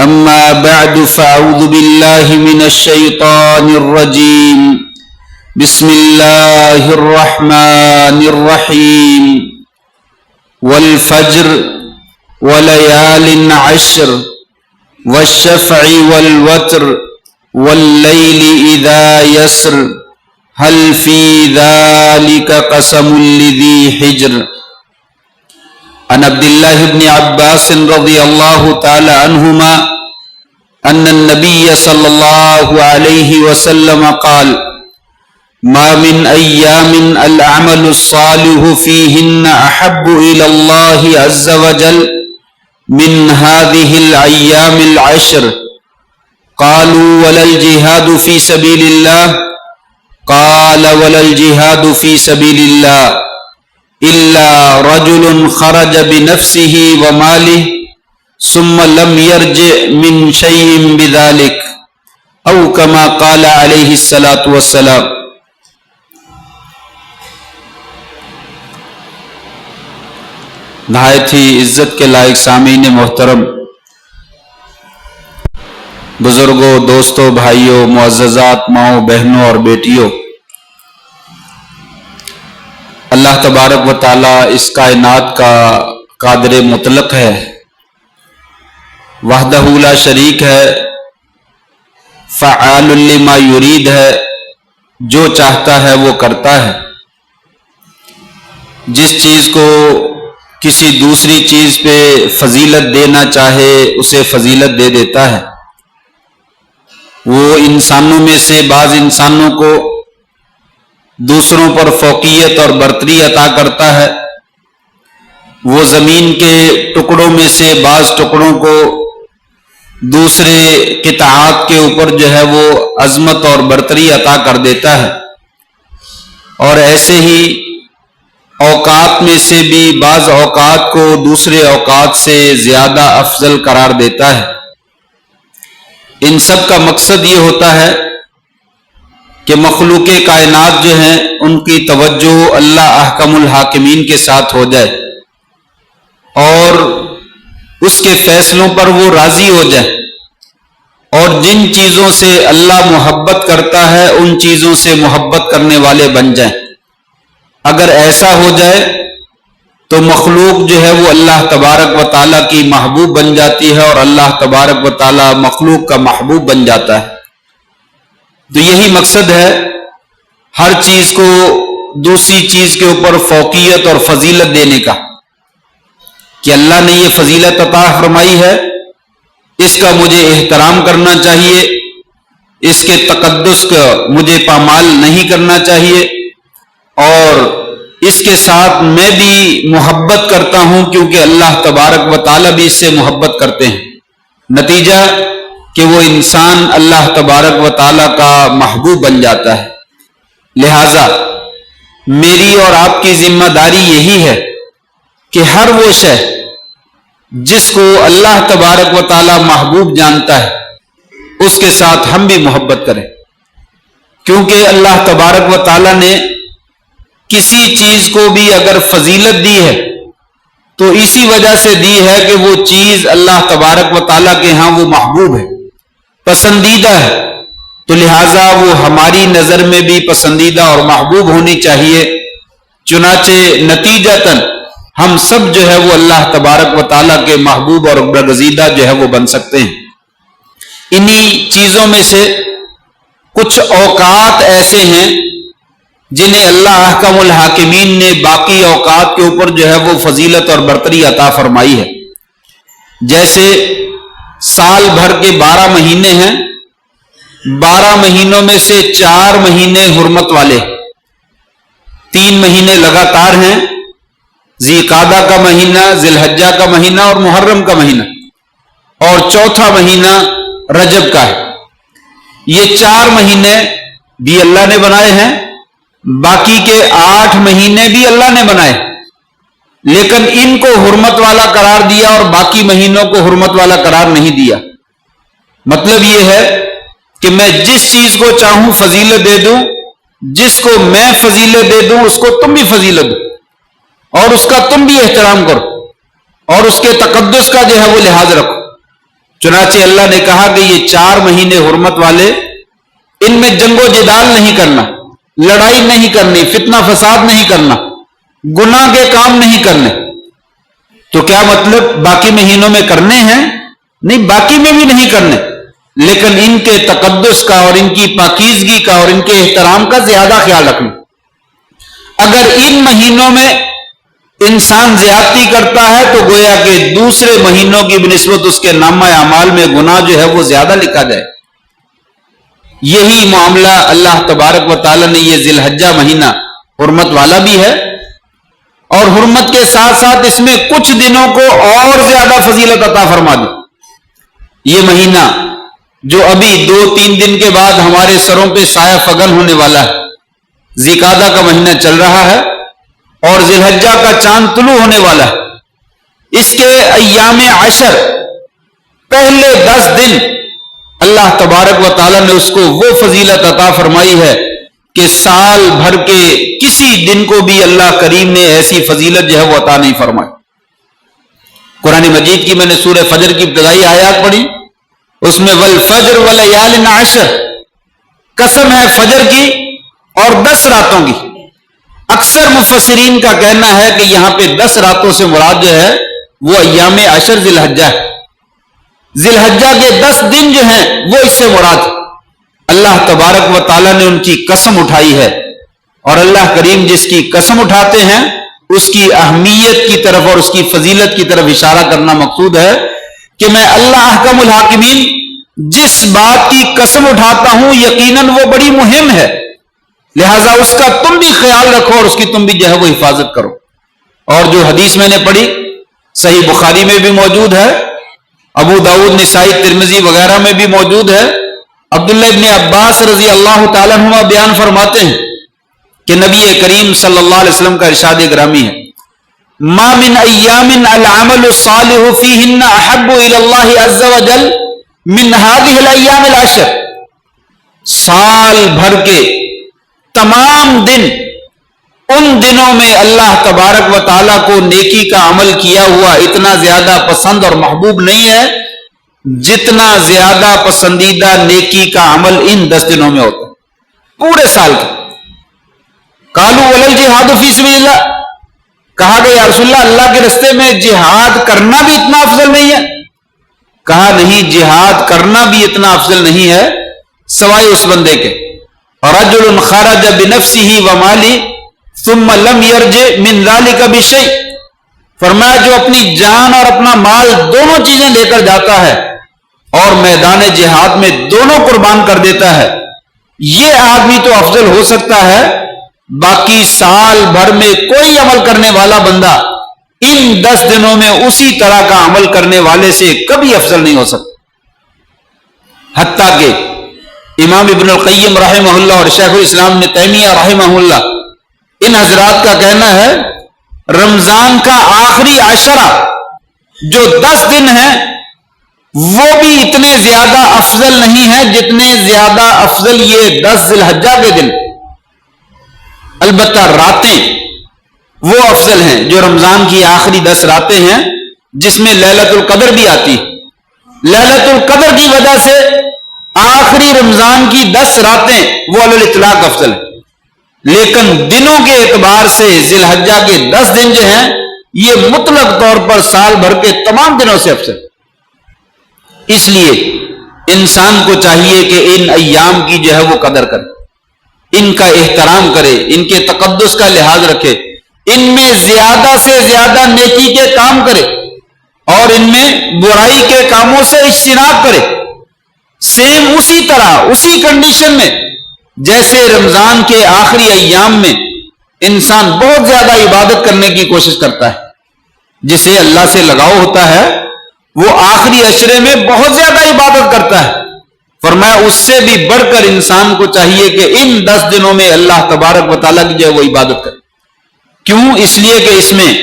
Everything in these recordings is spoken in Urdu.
أما بعد فأعوذ بالله من الشيطان الرجيم بسم الله الرحمن الرحيم والفجر وليال عشر والشفع والوتر والليل إذا يسر هل في ذلك قسم لذي حجر عن عبد الله بن عباس رضي الله تعالى عنهما أن النبي صلى الله عليه وسلم قال ما من أيام العمل الصالح فيهن أحب إلى الله عز وجل من هذه الأيام العشر قالوا ولا الجهاد في سبيل الله قال ولا الجهاد في سبيل الله إلا رجل خرج بنفسه وماله ثم لم يرجع من شيء بذلك أو كما قال عليه الصلاة والسلام. نہایت ہی عزت کے لائق سامعین محترم، بزرگوں، دوستوں، بھائیوں، معززات، ماؤں، بہنوں اور بیٹیوں، اللہ تبارک و تعالیٰ اس کائنات کا قادر مطلق ہے، وحدہ لا شریک ہے، فعال لما یرید ہے، جو چاہتا ہے وہ کرتا ہے، جس چیز کو کسی دوسری چیز پہ فضیلت دینا چاہے اسے فضیلت دے دیتا ہے۔ وہ انسانوں میں سے بعض انسانوں کو دوسروں پر فوقیت اور برتری عطا کرتا ہے، وہ زمین کے ٹکڑوں میں سے بعض ٹکڑوں کو دوسرے قطعات کے اوپر جو ہے وہ عظمت اور برتری عطا کر دیتا ہے، اور ایسے ہی اوقات میں سے بھی بعض اوقات کو دوسرے اوقات سے زیادہ افضل قرار دیتا ہے۔ ان سب کا مقصد یہ ہوتا ہے کہ مخلوق کائنات جو ہیں ان کی توجہ اللہ احکم الحاکمین کے ساتھ ہو جائے اور اس کے فیصلوں پر وہ راضی ہو جائے، اور جن چیزوں سے اللہ محبت کرتا ہے ان چیزوں سے محبت کرنے والے بن جائیں۔ اگر ایسا ہو جائے تو مخلوق جو ہے وہ اللہ تبارک و تعالیٰ کی محبوب بن جاتی ہے اور اللہ تبارک و تعالیٰ مخلوق کا محبوب بن جاتا ہے۔ تو یہی مقصد ہے ہر چیز کو دوسری چیز کے اوپر فوقیت اور فضیلت دینے کا، کہ اللہ نے یہ فضیلت عطا فرمائی ہے، اس کا مجھے احترام کرنا چاہیے، اس کے تقدس کا مجھے پامال نہیں کرنا چاہیے، اور اس کے ساتھ میں بھی محبت کرتا ہوں کیونکہ اللہ تبارک و تعالیٰ بھی اس سے محبت کرتے ہیں۔ نتیجہ کہ وہ انسان اللہ تبارک و تعالیٰ کا محبوب بن جاتا ہے۔ لہذا میری اور آپ کی ذمہ داری یہی ہے کہ ہر وہ شے جس کو اللہ تبارک و تعالیٰ محبوب جانتا ہے اس کے ساتھ ہم بھی محبت کریں، کیونکہ اللہ تبارک و تعالیٰ نے کسی چیز کو بھی اگر فضیلت دی ہے تو اسی وجہ سے دی ہے کہ وہ چیز اللہ تبارک و تعالیٰ کے ہاں وہ محبوب ہے، پسندیدہ ہے، تو لہٰذا وہ ہماری نظر میں بھی پسندیدہ اور محبوب ہونی چاہیے۔ چنانچہ نتیجتاً ہم سب جو ہے وہ اللہ تبارک و تعالیٰ کے محبوب اور برگزیدہ جو ہے وہ بن سکتے ہیں۔ انہی چیزوں میں سے کچھ اوقات ایسے ہیں جنہیں اللہ احکم الحاکمین نے باقی اوقات کے اوپر جو ہے وہ فضیلت اور برتری عطا فرمائی ہے۔ جیسے سال بھر کے 12 مہینے ہیں، 12 مہینوں میں سے 4 مہینے حرمت والے، 3 مہینے لگاتار ہیں، ذی قعدہ کا مہینہ، ذی الحجہ کا مہینہ اور محرم کا مہینہ، اور چوتھا مہینہ رجب کا ہے۔ یہ 4 مہینے بھی اللہ نے بنائے ہیں، باقی کے 8 مہینے بھی اللہ نے بنائے، لیکن ان کو حرمت والا قرار دیا اور باقی مہینوں کو حرمت والا قرار نہیں دیا۔ مطلب یہ ہے کہ میں جس چیز کو چاہوں فضیلت دے دوں، جس کو میں فضیلت دے دوں اس کو تم بھی فضیلت دو، اور اس کا تم بھی احترام کرو، اور اس کے تقدس کا جو ہے وہ لحاظ رکھو، چنانچہ اللہ نے کہا کہ یہ 4 مہینے حرمت والے، ان میں جنگ و جدال نہیں کرنا، لڑائی نہیں کرنی، فتنہ فساد نہیں کرنا، گناہ کے کام نہیں کرنے۔ تو کیا مطلب باقی مہینوں میں کرنے ہیں؟ نہیں، باقی میں بھی نہیں کرنے، لیکن ان کے تقدس کا اور ان کی پاکیزگی کا اور ان کے احترام کا زیادہ خیال رکھنا۔ اگر ان مہینوں میں انسان زیادتی کرتا ہے تو گویا کہ دوسرے مہینوں کی بنسبت اس کے نامہ اعمال میں گناہ جو ہے وہ زیادہ لکھا جائے۔ یہی معاملہ اللہ تبارک و تعالی نے یہ ذی الحجہ مہینہ حرمت والا بھی ہے، اور حرمت کے ساتھ ساتھ اس میں کچھ دنوں کو اور زیادہ فضیلت عطا فرما دی۔ یہ مہینہ جو ابھی 2-3 دن کے بعد ہمارے سروں پہ سایہ فگن ہونے والا ہے، ذی القعدہ کا مہینہ چل رہا ہے اور ذی الحجہ کا چاند طلوع ہونے والا ہے، اس کے ایام عشر پہلے 10 دن اللہ تبارک و تعالیٰ نے اس کو وہ فضیلت عطا فرمائی ہے کہ سال بھر کے کسی دن کو بھی اللہ کریم نے ایسی فضیلت جو ہے وہ عطا نہیں فرمائی۔ قرآن مجید کی میں نے سورہ فجر کی ابتدائی آیات پڑھی، اس میں والفجر ولیال عشر، قسم ہے فجر کی اور 10 راتوں کی۔ اکثر مفسرین کا کہنا ہے کہ یہاں پہ 10 راتوں سے مراد جو ہے وہ ایام عشر ذی الحجہ ہے، ذی الحجہ کے 10 دن جو ہیں وہ اس سے مراد ہے۔ اللہ تبارک و تعالیٰ نے ان کی قسم اٹھائی ہے، اور اللہ کریم جس کی قسم اٹھاتے ہیں اس کی اہمیت کی طرف اور اس کی فضیلت کی طرف اشارہ کرنا مقصود ہے کہ میں اللہ احکم الحاکمین جس بات کی قسم اٹھاتا ہوں یقیناً وہ بڑی مہم ہے، لہذا اس کا تم بھی خیال رکھو اور اس کی تم بھی جو ہے وہ حفاظت کرو۔ اور جو حدیث میں نے پڑھی صحیح بخاری میں بھی موجود ہے، ابو داؤد، نسائی، ترمذی وغیرہ میں بھی موجود ہے، عبداللہ ابن عباس رضی اللہ تعالیٰ عنہ بیان فرماتے ہیں کہ نبی کریم صلی اللہ علیہ وسلم کا ارشاد گرامی ہے، ما من ایام العمل الصالح فیہن احب الی اللہ عز وجل من هذه الایام العشر، سال بھر کے تمام دن ان دنوں میں اللہ تبارک و تعالیٰ کو نیکی کا عمل کیا ہوا اتنا زیادہ پسند اور محبوب نہیں ہے جتنا زیادہ پسندیدہ نیکی کا عمل ان 10 دنوں میں ہوتا ہے پورے سال کے۔ قالوا ولا الجہاد فی سبیل اللہ، کہا کہ یا رسول اللہ، اللہ کے رستے میں جہاد کرنا بھی اتنا افضل نہیں ہے؟ کہا نہیں، جہاد کرنا بھی اتنا افضل نہیں ہے سوائے اس بندے کے رجل خرج بنفسه ومالی ثم لم يرجع من ذلك بشيء، فرمایا جو اپنی جان اور اپنا مال دونوں چیزیں لے کر جاتا ہے اور میدان جہاد میں دونوں قربان کر دیتا ہے، یہ آدمی تو افضل ہو سکتا ہے، باقی سال بھر میں کوئی عمل کرنے والا بندہ ان 10 دنوں میں اسی طرح کا عمل کرنے والے سے کبھی افضل نہیں ہو سکتا۔ حتیٰ کہ امام ابن القیم رحمہ اللہ اور شیخ الاسلام ابن تیمیہ رحمہ اللہ، ان حضرات کا کہنا ہے رمضان کا آخری عشرہ جو 10 دن ہیں وہ بھی اتنے زیادہ افضل نہیں ہیں جتنے زیادہ افضل یہ 10 ذی الحجہ کے دن۔ البتہ راتیں وہ افضل ہیں جو رمضان کی آخری 10 راتیں ہیں، جس میں لیلۃ القدر بھی آتی ہے۔ لیلۃ القدر کی وجہ سے آخری رمضان کی 10 راتیں وہ علی الاطلاق افضل ہیں، لیکن دنوں کے اعتبار سے ذی الحجہ کے 10 دن جو ہیں یہ مطلق طور پر سال بھر کے تمام دنوں سے افضل۔ اس لیے انسان کو چاہیے کہ ان ایام کی جو ہے وہ قدر کرے، ان کا احترام کرے، ان کے تقدس کا لحاظ رکھے، ان میں زیادہ سے زیادہ نیکی کے کام کرے اور ان میں برائی کے کاموں سے اجتناب کرے۔ سیم اسی طرح اسی کنڈیشن میں جیسے رمضان کے آخری ایام میں انسان بہت زیادہ عبادت کرنے کی کوشش کرتا ہے، جسے اللہ سے لگاؤ ہوتا ہے، وہ آخری عشرے میں بہت زیادہ عبادت کرتا ہے۔ فرمایا اس سے بھی بڑھ کر انسان کو چاہیے کہ ان 10 دنوں میں اللہ تبارک و تعالیٰ کی جو ہے وہ عبادت کرے۔ کیوں؟ اس لیے کہ اس میں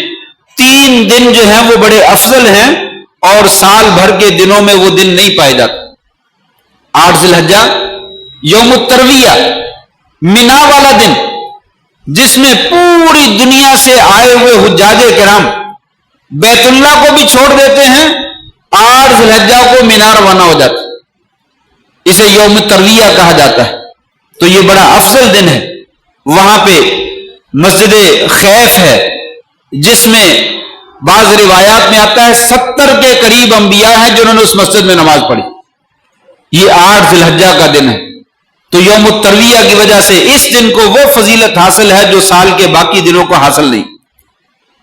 3 دن جو ہیں وہ بڑے افضل ہیں اور سال بھر کے دنوں میں وہ دن نہیں پائے جاتے۔ 8 ذی الحجہ یوم الترویہ، مینا والا دن، جس میں پوری دنیا سے آئے ہوئے حجاج کرام بیت اللہ کو بھی چھوڑ دیتے ہیں 8 ذی الحجہ کو مینا روانہ ہو جاتا، اسے یوم ترویہ کہا جاتا ہے۔ تو یہ بڑا افضل دن ہے۔ وہاں پہ مسجد خیف ہے، جس میں بعض روایات میں آتا ہے 70 کے قریب انبیاء ہیں جنہوں نے اس مسجد میں نماز پڑھی۔ یہ 8 ذی الحجہ کا دن ہے۔ تو یوم الترویہ کی وجہ سے اس دن کو وہ فضیلت حاصل ہے جو سال کے باقی دنوں کو حاصل نہیں۔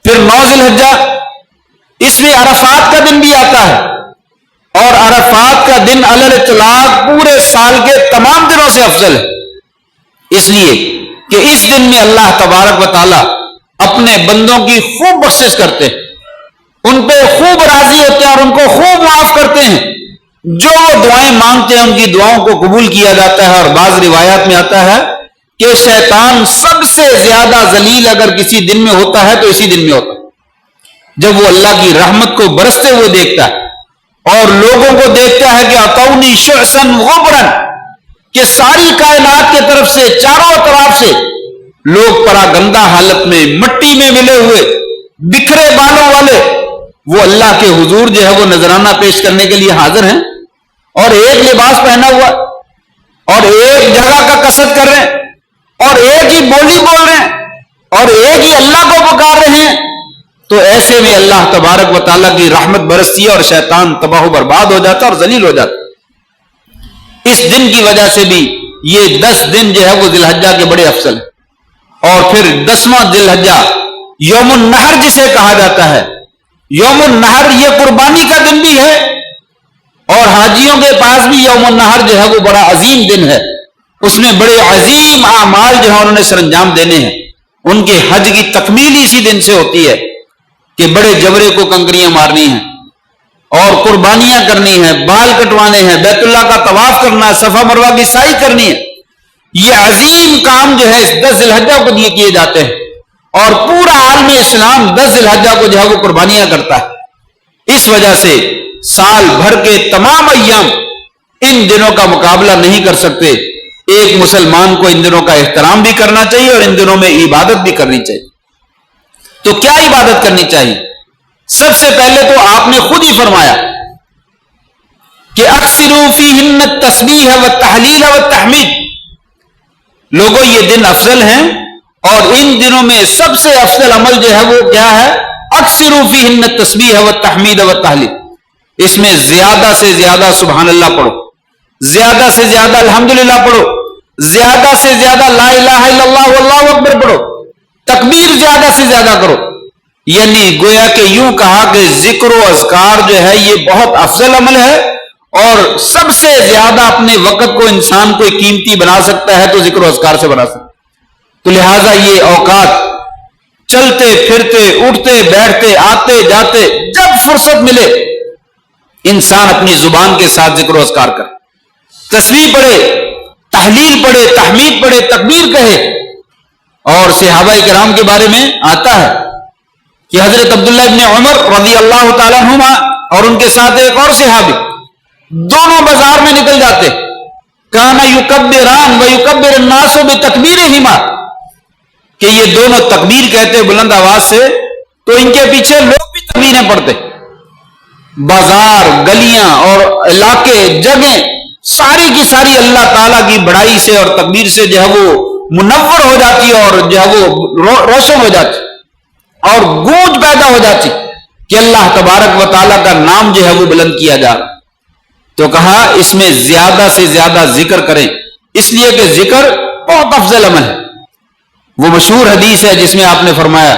پھر 9 ذی الحجہ، اس میں عرفات کا دن بھی آتا ہے، اور عرفات کا دن علی الاطلاق پورے سال کے تمام دنوں سے افضل ہے، اس لیے کہ اس دن میں اللہ تبارک و تعالی اپنے بندوں کی خوب بخشش کرتے ہیں، ان پہ خوب راضی ہوتے ہیں اور ان کو خوب معاف کرتے ہیں۔ جو وہ دعائیں مانگتے ہیں ان کی دعاؤں کو قبول کیا جاتا ہے۔ اور بعض روایات میں آتا ہے کہ شیطان سب سے زیادہ ذلیل اگر کسی دن میں ہوتا ہے تو اسی دن میں ہوتا ہے، جب وہ اللہ کی رحمت کو برستے ہوئے دیکھتا ہے اور لوگوں کو دیکھتا ہے کہ اتونی شعثا غبرا، کہ ساری کائنات کی طرف سے چاروں طرف سے لوگ پراگندہ حالت میں مٹی میں ملے ہوئے بکھرے بالوں والے وہ اللہ کے حضور جو ہے وہ نذرانہ پیش کرنے کے لیے حاضر ہیں، اور ایک لباس پہنا ہوا اور ایک جگہ کا قصد کر رہے ہیں اور ایک ہی بولی بول رہے ہیں اور ایک ہی اللہ کو پکار رہے ہیں، تو ایسے میں اللہ تبارک و تعالیٰ کی رحمت برستی ہے اور شیطان تباہ و برباد ہو جاتا اور ذلیل ہو جاتا۔ اس دن کی وجہ سے بھی یہ 10 دن جو ہے وہ ذی الحجہ کے بڑے افضل ہیں۔ اور پھر 10واں ذی الحجہ یوم النحر جسے کہا جاتا ہے، یوم النحر یہ قربانی کا دن بھی ہے، اور حاجیوں کے پاس بھی یوم النحر جو ہے وہ بڑا عظیم دن ہے، اس میں بڑے عظیم اعمال جو ہیں انہوں نے سر انجام دینے ہیں۔ ان کے حج کی تکمیل اسی دن سے ہوتی ہے کہ بڑے جبرے کو کنکریاں مارنی ہیں اور قربانیاں کرنی ہیں، بال کٹوانے ہیں، بیت اللہ کا طواف کرنا ہے، صفا مروہ کی سعی کرنی ہے۔ یہ عظیم کام جو ہے 10 ذی الحجہ کو دیے کیے جاتے ہیں، اور پورا عالم اسلام 10 ذی الحجہ کو جو ہے وہ قربانیاں کرتا ہے۔ اس وجہ سے سال بھر کے تمام ایام ان دنوں کا مقابلہ نہیں کر سکتے۔ ایک مسلمان کو ان دنوں کا احترام بھی کرنا چاہیے اور ان دنوں میں عبادت بھی کرنی چاہیے۔ تو کیا عبادت کرنی چاہیے؟ سب سے پہلے تو آپ نے خود ہی فرمایا کہ اکثروا فیہن التسبیح والتحلیل والتحمید، لوگوں یہ دن افضل ہیں، اور ان دنوں میں سب سے افضل عمل جو ہے وہ کیا ہے؟ اکثروا فیہن التسبیح والتحمید والتحلیل، اس میں زیادہ سے زیادہ سبحان اللہ پڑھو، زیادہ سے زیادہ الحمدللہ پڑھو، زیادہ سے زیادہ لا الہ الا اللہ واللہ اکبر پڑھو، تکبیر زیادہ سے زیادہ کرو۔ یعنی گویا کہ یوں کہا کہ ذکر و اذکار جو ہے یہ بہت افضل عمل ہے، اور سب سے زیادہ اپنے وقت کو انسان کوئی قیمتی بنا سکتا ہے تو ذکر و اذکار سے بنا سکتا ہے۔ تو لہٰذا یہ اوقات چلتے پھرتے اٹھتے بیٹھتے آتے جاتے جب فرصت ملے انسان اپنی زبان کے ساتھ ذکر و اذکار کرے، تسبیح پڑھے، تحلیل پڑھے، تحمید پڑھے، تکبیر کہے۔ اور صحابہ کرام کے بارے میں آتا ہے کہ حضرت عبداللہ ابن عمر رضی اللہ تعالیٰ عنہما اور ان کے ساتھ ایک اور صحابی دونوں بازار میں نکل جاتے، کانا یکبران و یکبر الناس بتکبیرہما، کہ یہ دونوں تکبیر کہتے بلند آواز سے تو ان کے پیچھے لوگ بھی تکبیریں پڑھتے۔ بازار، گلیاں اور علاقے، جگہیں ساری کی ساری اللہ تعالیٰ کی بڑائی سے اور تکبیر سے جو ہے وہ منور ہو جاتی اور جو ہے وہ روشن ہو جاتی اور گونج پیدا ہو جاتی کہ اللہ تبارک و تعالیٰ کا نام جو ہے وہ بلند کیا جا رہا۔ تو کہا اس میں زیادہ سے زیادہ ذکر کریں، اس لیے کہ ذکر بہت افضل عمل ہے۔ وہ مشہور حدیث ہے جس میں آپ نے فرمایا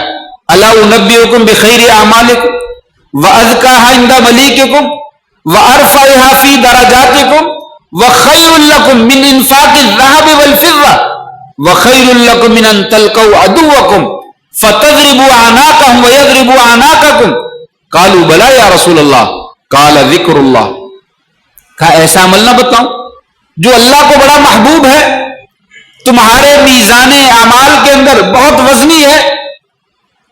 الا انبئکم بخیر اعمالکم وازکاها عند ملیککم وارفعها فی درجاتکم وخیر لکم من انفاق الذهب والفضة وخیر لکم من ان تلقوا عدوکم فتضربوا اعناقهم ويضربوا اعناقکم قالوا بلی یا رسول اللہ قال ذکر اللہ۔ کہا ایسا عمل نہ بتاؤں جو اللہ کو بڑا محبوب ہے، تمہارے میزان اعمال کے اندر بہت وزنی ہے،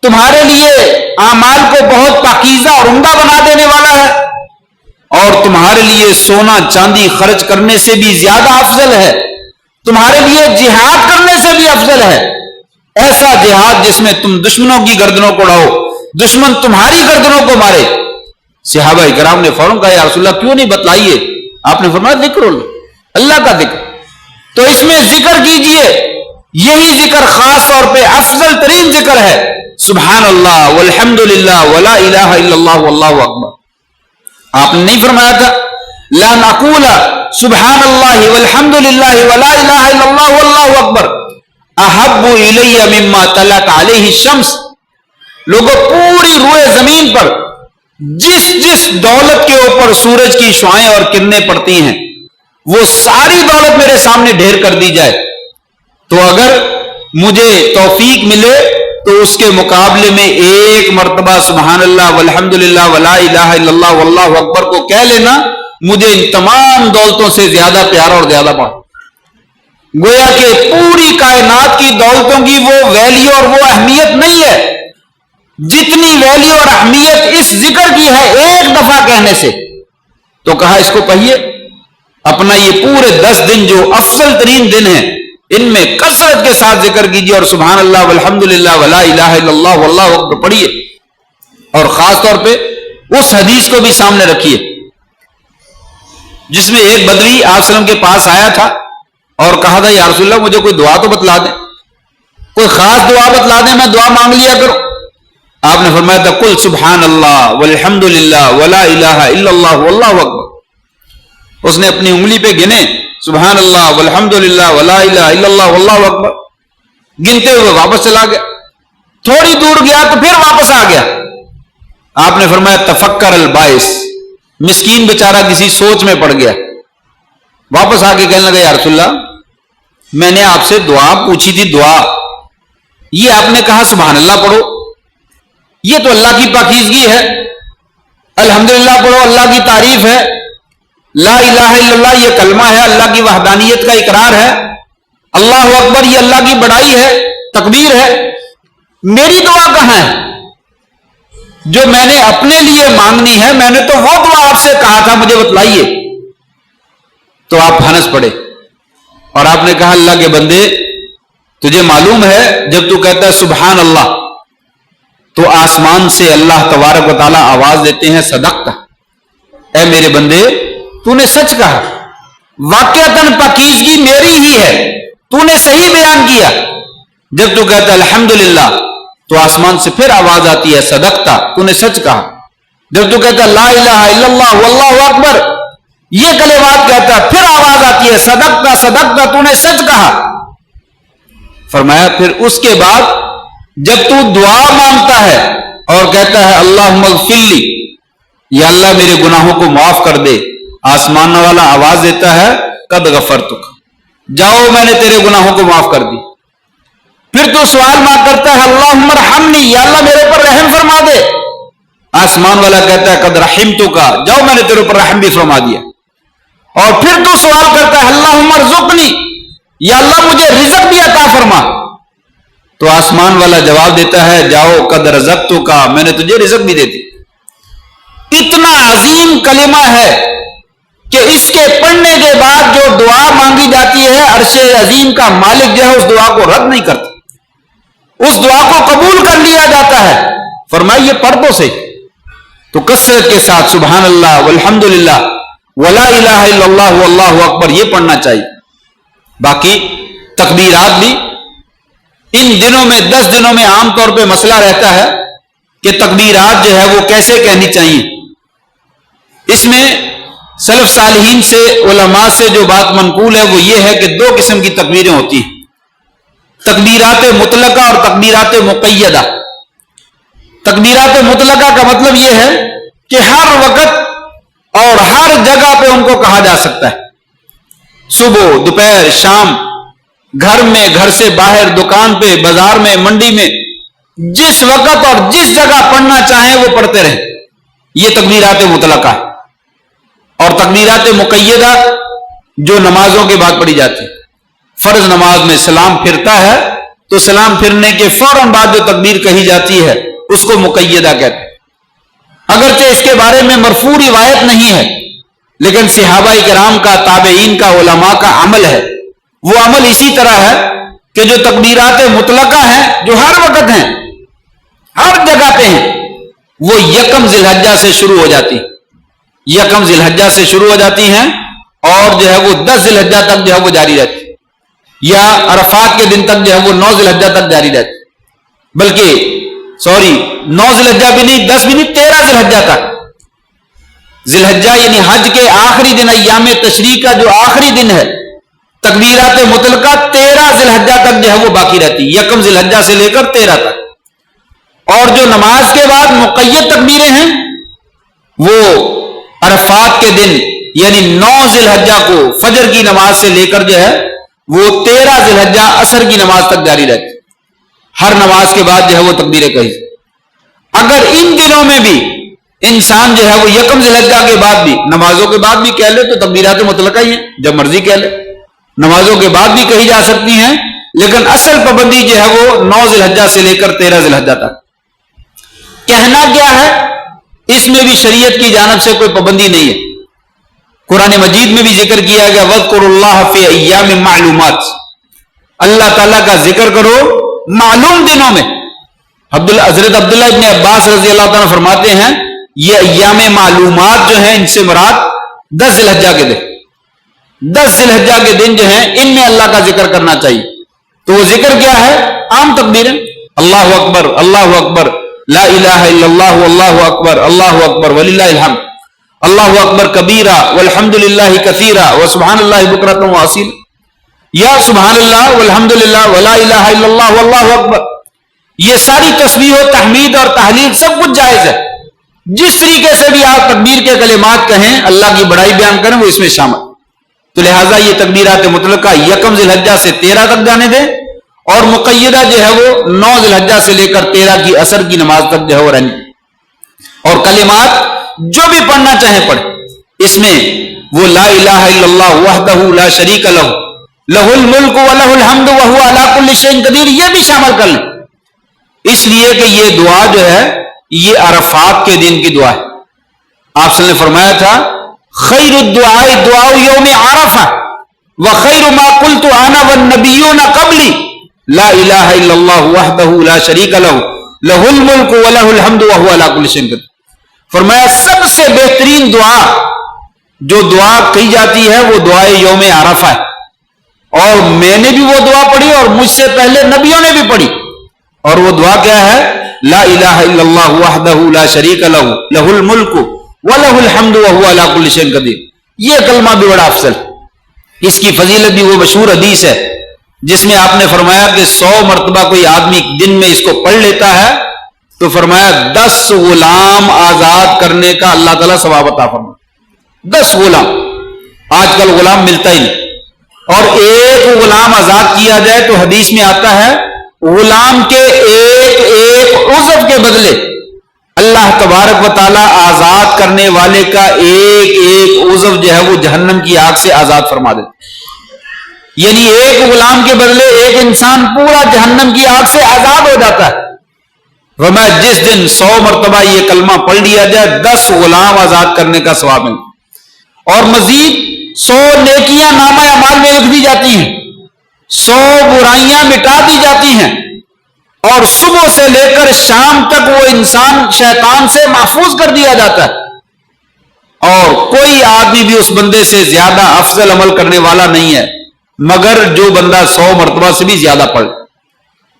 تمہارے لیے اعمال کو بہت پاکیزہ اور عمدہ بنا دینے والا ہے، اور تمہارے لیے سونا چاندی خرچ کرنے سے بھی زیادہ افضل ہے، تمہارے لیے جہاد کرنے سے بھی افضل ہے، ایسا جہاد جس میں تم دشمنوں کی گردنوں کو اڑاؤ، دشمن تمہاری گردنوں کو مارے، صحابہ کرام نے فوراً کہا یا رسول اللہ کیوں نہیں بتلائیے؟ آپ نے فرمایا ذکر اللہ کا ذکر، تو اس میں ذکر کیجئے، یہی ذکر خاص طور پہ افضل ترین ذکر ہے، سبحان اللہ والحمد للہ ولا الہ الا اللہ واللہ اکبر۔ آپ نے نہیں فرمایا تھا لا نقول سبحان اللہ والحمد للہ ولا الہ الا اللہ واللہ اکبر احب الی مما طلعت علیہ الشمس۔ لوگوں پوری روئے زمین پر جس دولت کے اوپر سورج کی شعائیں اور کرنیں پڑتی ہیں وہ ساری دولت میرے سامنے ڈھیر کر دی جائے تو اگر مجھے توفیق ملے تو اس کے مقابلے میں ایک مرتبہ سبحان اللہ والحمد للہ ولا الہ الا اللہ واللہ اکبر کو کہہ لینا مجھے ان تمام دولتوں سے زیادہ پیارا اور زیادہ پاک۔ گویا کہ پوری کائنات کی دولتوں کی وہ ویلیو اور وہ اہمیت نہیں ہے جتنی ویلیو اور اہمیت اس ذکر کی ہے ایک دفعہ کہنے سے۔ تو کہا اس کو کہیے، اپنا یہ پورے 10 دن جو افضل ترین دن ہیں ان میں کثرت کے ساتھ ذکر کیجیے اور سبحان اللہ والحمد للہ ولا الہ الا اللہ واللہ اکبر پڑھیے، اور خاص طور پہ اس حدیث کو بھی سامنے رکھیے جس میں ایک بدوی آپ صلی اللہ علیہ وسلم کے پاس آیا تھا اور کہا تھا یا رسول اللہ مجھے کوئی دعا تو بتلا دیں، کوئی خاص دعا بتلا دیں، میں دعا مانگ لیا کروں۔ آپ نے فرمایا تھا قل سبحان اللہ والحمد للہ ولا الہ الا اللہ واللہ اکبر۔ اس نے اپنی انگلی پہ گنے سبحان اللہ والحمد للہ ولا الہ الا اللہ واللہ اکبر، گنتے ہوئے واپس چلا گیا، تھوڑی دور گیا تو پھر واپس آ گیا۔ آپ نے فرمایا تفکر البائس، مسکین بیچارہ کسی سوچ میں پڑ گیا، واپس آ کے کہنے لگا یا رسول اللہ میں نے آپ سے دعا پوچھی تھی، دعا یہ آپ نے کہا سبحان اللہ پڑھو، یہ تو اللہ کی پاکیزگی ہے، الحمدللہ پڑھو اللہ کی تعریف ہے، لا الہ الا اللہ یہ کلمہ ہے، اللہ کی وحدانیت کا اقرار ہے، اللہ اکبر یہ اللہ کی بڑائی ہے، تکبیر ہے، میری دعا کہاں ہے جو میں نے اپنے لیے مانگنی ہے؟ میں نے تو وہ دعا آپ سے کہا تھا مجھے بتلائیے۔ تو آپ ہنس پڑے اور آپ نے کہا اللہ کے بندے تجھے معلوم ہے جب تو کہتا ہے سبحان اللہ تو آسمان سے اللہ تبارک و تعالیٰ آواز دیتے ہیں صدقت، اے میرے بندے تو نے سچ کہا، واقعتاً پاکیزگی میری ہی ہے، تو نے صحیح بیان کیا۔ جب تو کہتا ہے الحمدللہ تو آسمان سے پھر آواز آتی ہے صدقت، تو نے سچ کہا۔ جب تو کہتا ہے لا الہ الا اللہ واللہ اکبر یہ کلمات کہتا ہے پھر آواز آتی ہے صدقت صدقت، تو نے سچ کہا۔ فرمایا پھر اس کے بعد جب تو دعا مانگتا ہے اور کہتا ہے اللہم اغفر لی، یا اللہ میرے گناہوں کو معاف کر دے، آسمان والا آواز دیتا ہے قد غفرتک، جاؤ میں نے تیرے گناہوں کو معاف کر دی۔ پھر تو سوال مانگ کرتا ہے اللہم ارحمنی، یا اللہ میرے پر رحم فرما دے، آسمان والا کہتا ہے قد رحمتک، جاؤ میں نے تیرے پر رحم بھی فرما دیا۔ اور پھر تو سوال کرتا ہے اللہم ارزقنی، یا اللہ مجھے رزق بھی عطا فرما، تو آسمان والا جواب دیتا ہے جاؤ قد رزقتک، میں نے تجھے رزق بھی دے دی۔ اتنا عظیم کلمہ ہے کہ اس کے پڑھنے کے بعد جو دعا مانگی جاتی ہے عرش عظیم کا مالک جو ہے اس دعا کو رد نہیں کرتا، اس دعا کو قبول کر لیا جاتا ہے۔ فرمائیے پڑھ تو صحیح، تو کثرت کے ساتھ سبحان اللہ والحمدللہ ولا الہ الا اللہ واللہ اکبر یہ پڑھنا چاہیے۔ باقی تکبیرات بھی ان دنوں میں 10 دنوں میں عام طور پہ مسئلہ رہتا ہے کہ تکبیرات جو ہے وہ کیسے کہنی چاہیے۔ اس میں سلف صالحین سے علماء سے جو بات منقول ہے وہ یہ ہے کہ 2 قسم کی تکبیریں ہوتی ہیں، تکبیرات مطلقہ اور تکبیرات مقیدہ۔ تکبیرات مطلقہ کا مطلب یہ ہے کہ ہر وقت اور ہر جگہ پہ ان کو کہا جا سکتا ہے، صبح دوپہر شام، گھر میں، گھر سے باہر، دکان پہ، بازار میں، منڈی میں، جس وقت اور جس جگہ پڑھنا چاہیں وہ پڑھتے رہیں، یہ تکبیرات مطلقہ ہے۔ اور تکبیرات مقیدہ جو نمازوں کے بعد پڑھی جاتی ہے، فرض نماز میں سلام پھرتا ہے تو سلام پھرنے کے فوراً بعد جو تکبیر کہی جاتی ہے اس کو مقیدہ کہتے ہیں۔ اگرچہ اس کے بارے میں مرفوع روایت نہیں ہے لیکن صحابہ کرام کا، تابعین کا، علماء کا عمل ہے، وہ عمل اسی طرح ہے کہ جو تکبیرات مطلقہ ہیں جو ہر وقت ہیں، ہر جگہ پہ ہیں، وہ یکم ذی الحجہ سے شروع ہو جاتی، یکم ذی الحجہ سے شروع ہو جاتی ہیں اور جو ہے وہ 10 ذی الحجہ تک جو ہے وہ جاری رہتی، یا عرفات کے دن تک جو ہے وہ 9 ذی الحجہ تک جاری رہتی، بلکہ 9 ذی الحجہ بھی نہیں، 10 بھی نہیں، 13 ذی الحجہ تک۔ ذی الحجہ یعنی حج کے آخری دن، ایام تشریق کا جو آخری دن ہے، تکبیرات مطلقہ 13 ذی الحجہ تک جو ہے وہ باقی رہتی، یکم ذی الحجہ سے لے کر 13 تک۔ اور جو نماز کے بعد مقید تکبیریں ہیں وہ عرفات کے دن یعنی 9 ذی الحجہ کو فجر کی نماز سے لے کر جو ہے وہ 13 ذی الحجہ عصر کی نماز تک جاری رہتی، ہر نماز کے بعد جو ہے وہ تکبیریں کہی۔ اگر ان دنوں میں بھی انسان جو ہے وہ یکم ذی الحجہ کے بعد بھی، نمازوں کے بعد بھی کہہ لے تو تکبیرات مطلقہ ہی ہیں، جب مرضی کہہ لے، نمازوں کے بعد بھی کہی جا سکتی ہیں، لیکن اصل پابندی جو ہے وہ 9 ذی الحجہ سے لے کر 13 ذی الحجہ تک۔ کہنا کیا ہے؟ اس میں بھی شریعت کی جانب سے کوئی پابندی نہیں ہے، قرآن مجید میں بھی ذکر کیا گیا وَاذْكُرُوا اللَّهَ فِي أَيَّامٍ مَعْلُومَاتٍ، اللہ تعالیٰ کا ذکر کرو معلوم دنوں میں۔ حضرت عبداللہ ابن عباس رضی اللہ تعالیٰ فرماتے ہیں یہ ایام معلومات جو ہیں ان سے مراد 10 ذی الحجہ کے دن، 10 ذی الحجہ کے دن جو ہیں ان میں اللہ کا ذکر کرنا چاہیے۔ تو وہ ذکر کیا ہے؟ عام تکبیریں، اللہ اکبر اللہ اکبر، لا الہ الا اللہ واللہ اکبر اللہ اکبر وللہ الحمد، اللہ اکبر کبیرہ والحمد للہ کثیرہ وسبحان اللہ بکرۃ واصیلا، یا سبحان اللہ والحمد للہ ولا الہ الا اللہ واللہ اکبر۔ یہ ساری تسبیح و تحمید اور تحلیل سب کچھ جائز ہے، جس طریقے سے بھی آپ تکبیر کے کلمات کہیں، اللہ کی بڑائی بیان کریں، وہ اس میں شامل۔ تو لہٰذا یہ تکبیرات مطلقہ یکم ذی الحجہ سے 13 تک جانے دیں، اور مقیدہ جو ہے وہ 9 ذی الحجہ سے لے کر 13 کی عصر کی نماز تک جو ہے وہ رہنی، اور کلمات جو بھی پڑھنا چاہیں پڑھیں، اس میں وہ لا الہ الا اللہ وحدہ لا شریک لہ لہ الملک ولہ الحمد وہو علی کل شیء قدیر، یہ بھی شامل کر لیں، اس لیے کہ یہ دعا جو ہے یہ عرفات کے دن کی دعا ہے۔ آپ صلی اللہ علیہ وسلم نے فرمایا تھا خیر الدعاء دعاء یوم عرفہ وخیر ما قلت انا والنبیون قبلی لا الہ الا اللہ وحدہ لا شریک لہ لہ الملک ولہ الحمد وہو علی کل شیء قدیر۔ فرمایا سب سے بہترین دعا جو دعا کہی جاتی ہے وہ دعائے یوم عرفہ ہے، اور میں نے بھی وہ دعا پڑھی اور مجھ سے پہلے نبیوں نے بھی پڑھی، اور وہ دعا کیا ہے؟ لا الہ الا اللہ وحدہ لا شریک لہ لہ الملک ولہ الحمد وہو علی کل شیء قدیر۔ یہ کلمہ بھی بڑا افضل، اس کی فضیلت بھی وہ مشہور حدیث ہے جس میں آپ نے فرمایا کہ 100 مرتبہ کوئی آدمی دن میں اس کو پڑھ لیتا ہے تو فرمایا 10 غلام آزاد کرنے کا اللہ تعالیٰ ثواب عطا فرمائے۔ 10 غلام، آج کل غلام ملتا ہی نہیں، اور ایک غلام آزاد کیا جائے تو حدیث میں آتا ہے غلام کے ایک عضو کے بدلے اللہ تبارک و تعالیٰ آزاد کرنے والے کا ایک عضو جو ہے وہ جہنم کی آگ سے آزاد فرما دیتے، یعنی ایک غلام کے بدلے ایک انسان پورا جہنم کی آگ سے آزاد ہو جاتا ہے۔ فرمایا جس دن 100 مرتبہ یہ کلمہ پڑھ لیا جائے 10 غلام آزاد کرنے کا ثواب ملتا، اور مزید 100 نیکیاں نامہ اعمال میں لکھ دی جاتی ہیں، 100 برائیاں مٹا دی جاتی ہیں، اور صبح سے لے کر شام تک وہ انسان شیطان سے محفوظ کر دیا جاتا ہے، اور کوئی آدمی بھی اس بندے سے زیادہ افضل عمل کرنے والا نہیں ہے مگر جو بندہ 100 مرتبہ سے بھی زیادہ پڑھے۔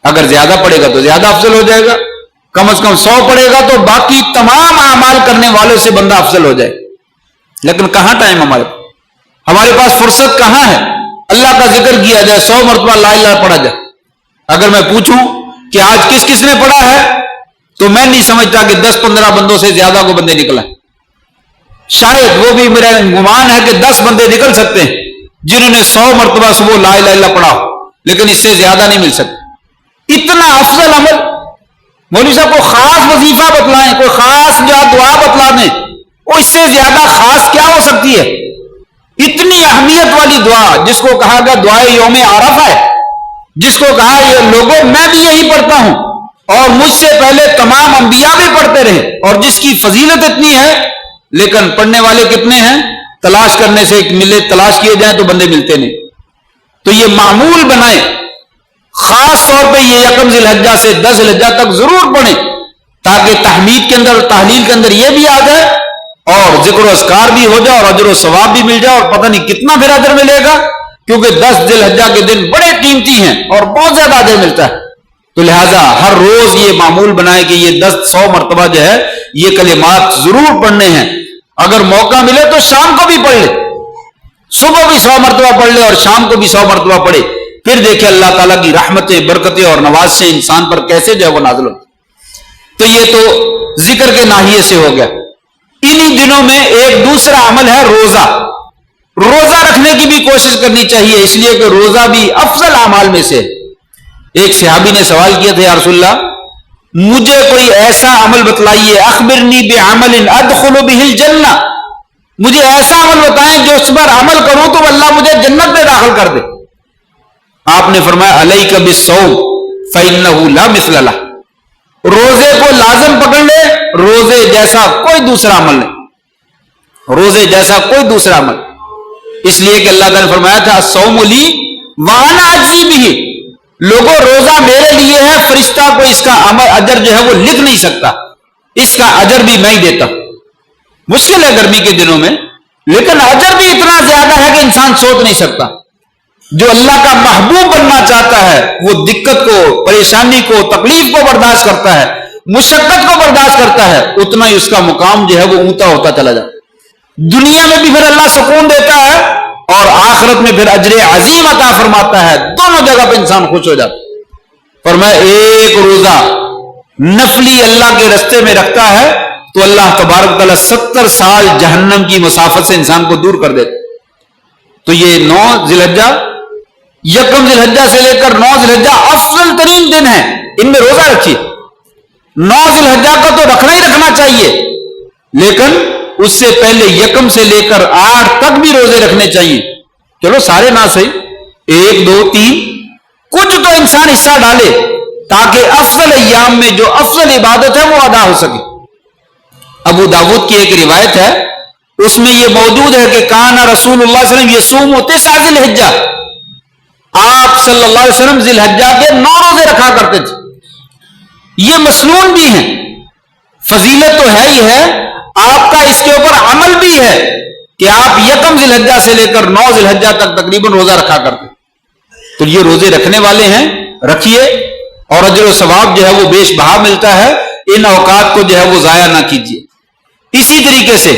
اگر زیادہ پڑھے گا تو زیادہ افضل ہو جائے گا، کم از کم 100 پڑھے گا تو باقی تمام اعمال کرنے والوں سے بندہ افضل ہو جائے۔ لیکن کہاں ٹائم ہمارے پاس فرصت کہاں ہے؟ اللہ کا ذکر کیا جائے، 100 مرتبہ لا الہ پڑھا جائے۔ اگر میں پوچھوں کہ آج کس کس نے پڑھا ہے تو میں نہیں سمجھتا کہ 10-15 بندوں سے زیادہ کو بندے نکلا ہے، شاید وہ بھی میرا گمان ہے کہ 10 بندے نکل سکتے ہیں جنہوں نے 100 مرتبہ صبح لا الہ الا پڑھا، لیکن اس سے زیادہ نہیں مل سکتا۔ اتنا افضل عمل، مولوی صاحب کو خاص وظیفہ بتلائیں، کوئی خاص جو دعا بتلا دیں، وہ اس سے زیادہ خاص کیا ہو سکتی ہے؟ اتنی اہمیت والی دعا جس کو کہا گیا دعائے یوم عرفہ ہے، جس کو کہا یہ لوگوں میں بھی یہی پڑھتا ہوں اور مجھ سے پہلے تمام انبیاء بھی پڑھتے رہے، اور جس کی فضیلت اتنی ہے، لیکن پڑھنے والے کتنے ہیں؟ تلاش کرنے سے ملے، تلاش کیے جائیں تو بندے ملتے نہیں۔ تو یہ معمول بنائیں، خاص طور پہ یہ یکم ذی الحجہ سے 10 ذی الحجہ تک ضرور پڑھیں تاکہ تحمید کے اندر اور تحلیل کے اندر یہ بھی آ جائے اور ذکر و اذکار بھی ہو جائے اور اجر و ثواب بھی مل جائے اور پتہ نہیں کتنا پھر اجر ملے گا، کیونکہ 10 ذی الحجہ کے دن بڑے قیمتی ہیں اور بہت زیادہ اجر ملتا ہے۔ تو لہٰذا ہر روز یہ معمول بنائے کہ یہ 100 مرتبہ جو ہے یہ کلمات ضرور پڑھنے ہیں۔ اگر موقع ملے تو شام کو بھی پڑھ لے، صبح بھی 100 مرتبہ پڑھ لے اور شام کو بھی 100 مرتبہ پڑھے، پھر دیکھیں اللہ تعالیٰ کی رحمتیں، برکتیں اور نوازشیں انسان پر کیسے جو ہے وہ نازل ہوتی۔ تو یہ تو ذکر کے ناحیے سے ہو گیا۔ انہی دنوں میں ایک دوسرا عمل ہے روزہ۔ روزہ رکھنے کی بھی کوشش کرنی چاہیے، اس لیے کہ روزہ بھی افضل اعمال میں سے۔ ایک صحابی نے سوال کیا تھا، یا رسول اللہ مجھے کوئی ایسا عمل بتلائیے، اخبرنی بعمل ادخل بہ الجنہ، مجھے ایسا عمل بتائیں جو اس پر عمل کروں تو اللہ مجھے جنت میں داخل کر دے۔ آپ نے فرمایا علیک بالصوم فإنہ لا مثل لہ، روزے کو لازم پکڑ لے، روزے جیسا کوئی دوسرا عمل نہیں، روزے جیسا کوئی دوسرا عمل، اس لیے کہ اللہ تعالیٰ نے فرمایا تھا الصوم لی وانا اجزی بہ، لوگوں روزہ میرے لیے ہے، فرشتہ کو اس کا عمل اجر جو ہے وہ لکھ نہیں سکتا، اس کا اجر بھی میں ہی دیتا ہوں۔ مشکل ہے گرمی کے دنوں میں، لیکن اجر بھی اتنا زیادہ ہے کہ انسان سوچ نہیں سکتا۔ جو اللہ کا محبوب بننا چاہتا ہے وہ دقت کو، پریشانی کو، تکلیف کو برداشت کرتا ہے، مشقت کو برداشت کرتا ہے، اتنا ہی اس کا مقام جو ہے وہ اونچا ہوتا چلا جاتا ہے۔ دنیا میں بھی پھر اللہ سکون دیتا ہے اور آخرت میں پھر اجر عظیم عطا فرماتا ہے، دونوں جگہ پہ انسان خوش ہو جاتا ہے۔ فرمایا ایک روزہ نفلی اللہ کے رستے میں رکھتا ہے تو اللہ تبارک تعالیٰ 70 سال جہنم کی مسافت سے انسان کو دور کر دیتا۔ تو یہ 9 ذی الحجہ، یکم ذی الحجہ سے لے کر 9 ذی الحجہ افضل ترین دن ہیں، ان میں روزہ رکھیے۔ 9 ذی الحجہ کا تو رکھنا ہی رکھنا چاہیے، لیکن اس سے پہلے یکم سے لے کر 8 تک بھی روزے رکھنے چاہیے۔ چلو سارے نہ صحیح، 1 2 3 کچھ تو انسان حصہ ڈالے تاکہ افضل ایام میں جو افضل عبادت ہے وہ ادا ہو سکے۔ ابو داود کی ایک روایت ہے، اس میں یہ موجود ہے کہ کان رسول اللہ صلی اللہ علیہ وسلم یصوم 9 ذی الحجہ، آپ صلی اللہ علیہ وسلم ذی الحجہ کے 9 روزے رکھا کرتے تھے۔ یہ مسنون بھی ہیں، فضیلت تو ہے ہی ہے، آپ کا اس کے اوپر عمل بھی ہے کہ آپ یکم ذی الحجہ سے لے کر 9 ذی الحجہ تک تقریباً روزہ رکھا کرتے۔ تو یہ روزے رکھنے والے ہیں، رکھیے، اور اجر و ثواب جو ہے وہ بیش بہا ملتا ہے۔ ان اوقات کو جو ہے وہ ضائع نہ کیجیے۔ اسی طریقے سے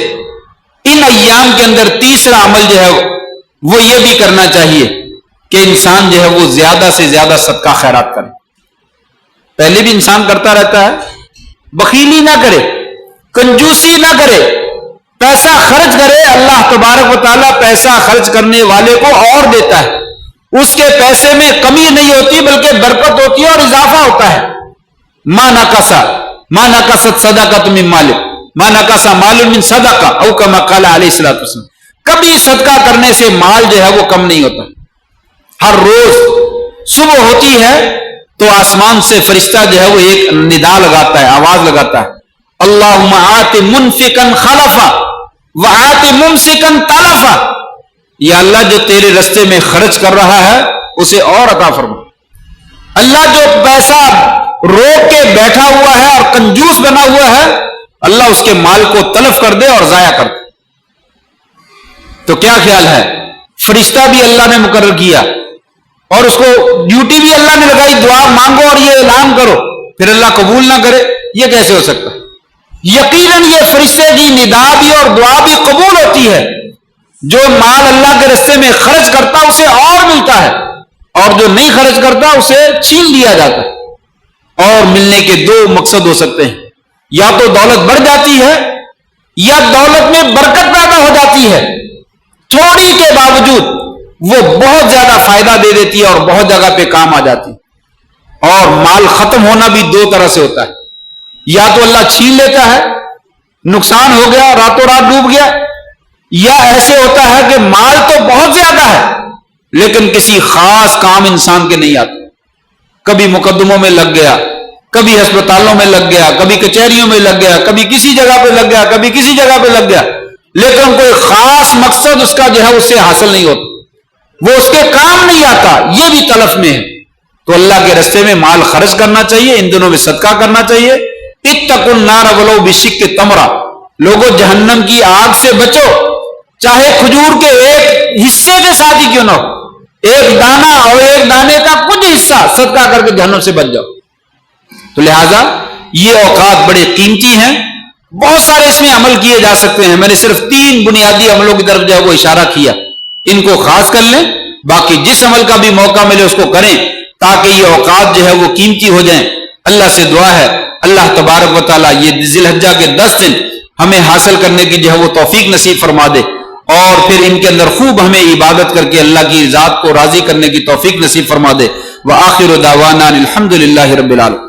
ان ایام کے اندر تیسرا عمل جو ہے وہ یہ بھی کرنا چاہیے کہ انسان جو ہے وہ زیادہ سے زیادہ صدقہ خیرات کرے۔ پہلے بھی انسان کرتا رہتا ہے، بخیلی نہ کرے، کنجوسی نہ کرے، پیسہ خرچ کرے۔ اللہ تبارک و تعالیٰ پیسہ خرچ کرنے والے کو اور دیتا ہے، اس کے پیسے میں کمی نہیں ہوتی بلکہ برکت ہوتی ہے اور اضافہ ہوتا ہے۔ ما نقصت صدقۃ من مال، ما نقص مال من صدقہ او کما قال علیہ الصلوۃ والسلام، کبھی صدقہ کرنے سے مال جو ہے وہ کم نہیں ہوتا۔ ہر روز صبح ہوتی ہے تو آسمان سے فرشتہ جو ہے وہ ایک ندا لگاتا ہے، آواز لگاتا ہے، اللہم آت منفقا خلفا وآت ممسکا تلفا، یا اللہ جو تیرے رستے میں خرچ کر رہا ہے اسے اور عطا فرما۔ اللہ جو پیسہ روک کے بیٹھا ہوا ہے اور کنجوس بنا ہوا ہے، اللہ اس کے مال کو تلف کر دے اور ضائع کر دے۔ تو کیا خیال ہے، فرشتہ بھی اللہ نے مقرر کیا اور اس کو ڈیوٹی بھی اللہ نے لگائی، دعا مانگو اور یہ اعلان کرو، پھر اللہ قبول نہ کرے، یہ کیسے ہو سکتا؟ یقیناً یہ فرشتے کی ندا بھی اور دعا بھی قبول ہوتی ہے۔ جو مال اللہ کے راستے میں خرچ کرتا اسے اور ملتا ہے، اور جو نہیں خرچ کرتا اسے چھین لیا جاتا ہے۔ اور ملنے کے 2 مقصد ہو سکتے ہیں، یا تو دولت بڑھ جاتی ہے یا دولت میں برکت پیدا ہو جاتی ہے، تھوڑی کے باوجود وہ بہت زیادہ فائدہ دے دیتی ہے اور بہت جگہ پہ کام آ جاتی ہے۔ اور مال ختم ہونا بھی 2 طرح سے ہوتا ہے، یا تو اللہ چھین لیتا ہے، نقصان ہو گیا، راتوں رات ڈوب گیا، یا ایسے ہوتا ہے کہ مال تو بہت زیادہ ہے لیکن کسی خاص کام انسان کے نہیں آتے، کبھی مقدموں میں لگ گیا، کبھی ہسپتالوں میں لگ گیا، کبھی کچہریوں میں لگ گیا، کبھی کسی جگہ پہ لگ گیا، کبھی کسی جگہ پہ لگ گیا، لیکن کوئی خاص مقصد اس کا جو ہے اس سے حاصل نہیں ہوتا، وہ اس کے کام نہیں آتا، یہ بھی تلف میں ہے۔ تو اللہ کے راستے میں مال خرچ کرنا چاہیے، ان دنوں میں صدقہ کرنا چاہیے، اتقوا النار ولو بشق تمرہ، لوگوں جہنم کی آگ سے بچو چاہے کھجور کے ایک حصے کے ساتھ ہی کیوں نہ ہو، ایک دانہ اور ایک دانے کا کچھ حصہ صدقہ کر کے جہنم سے بچ جاؤ۔ تو لہذا یہ اوقات بڑے قیمتی ہیں، بہت سارے اس میں عمل کیے جا سکتے ہیں، میں نے صرف 3 بنیادی عملوں کی طرف جو ہے وہ اشارہ کیا، ان کو خاص کر لیں، باقی جس عمل کا بھی موقع ملے اس کو کریں تاکہ یہ اوقات جو ہے وہ قیمتی ہو جائیں۔ اللہ سے دعا ہے اللہ تبارک و تعالیٰ یہ ذی الحجہ کے 10 دن ہمیں حاصل کرنے کی جو ہے وہ توفیق نصیب فرما دے، اور پھر ان کے اندر خوب ہمیں عبادت کر کے اللہ کی ذات کو راضی کرنے کی توفیق نصیب فرما دے۔ وآخر دعوانا الحمد للہ رب العالمین۔